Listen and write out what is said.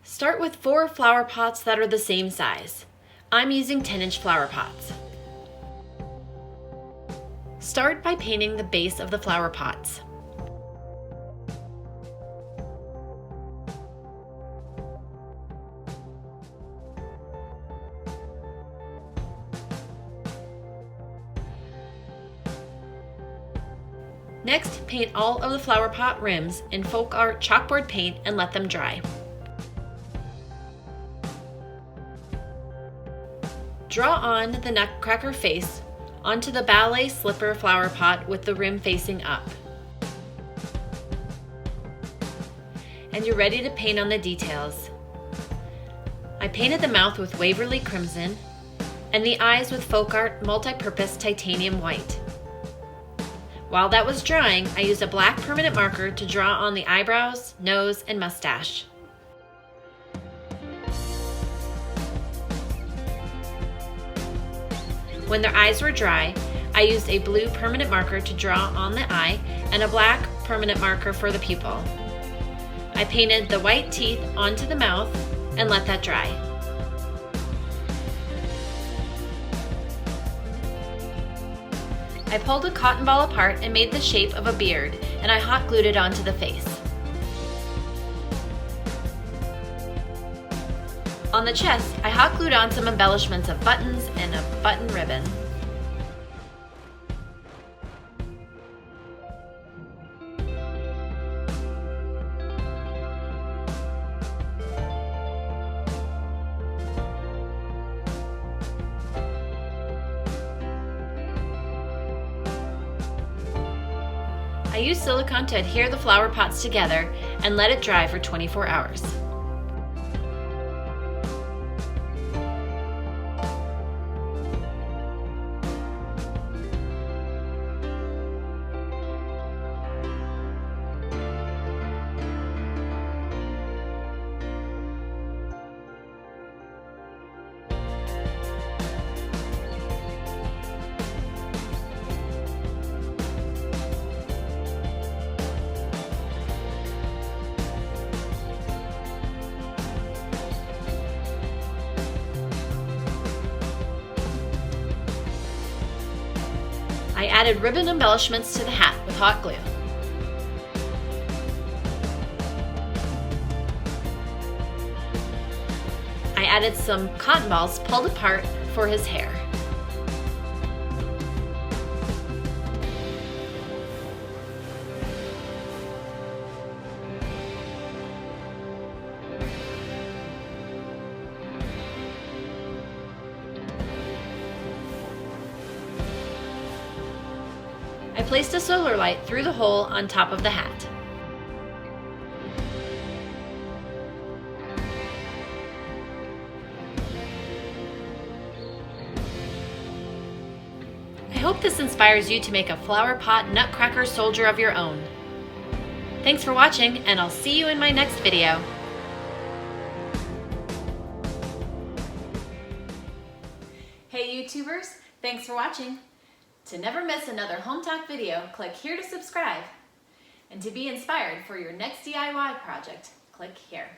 Start with 4 flower pots that are the same size. I'm using 10-inch flower pots. Start by painting the base of the flower pots. Next, paint all of the flower pot rims in folk art chalkboard paint and let them dry. Draw on the Nutcracker face onto the ballet slipper flower pot with the rim facing up. And you're ready to paint on the details. I painted the mouth with Waverly Crimson and the eyes with folk art multi-purpose titanium white. While that was drying, I used a black permanent marker to draw on the eyebrows, nose, and mustache. When their eyes were dry, I used a blue permanent marker to draw on the eye and a black permanent marker for the pupil. I painted the white teeth onto the mouth and let that dry. I pulled a cotton ball apart and made the shape of a beard, and I hot glued it onto the face. On the chest, I hot glued on some embellishments of buttons and a button ribbon. I used silicone to adhere the flower pots together and let it dry for 24 hours. I added ribbon embellishments to the hat with hot glue. I added some cotton balls pulled apart for his hair. I placed a solar light through the hole on top of the hat. I hope this inspires you to make a flower pot nutcracker soldier of your own. Thanks for watching, and I'll see you in my next video. Hey YouTubers, thanks for watching. To never miss another Hometalk video, click here to subscribe. And to be inspired for your next DIY project, click here.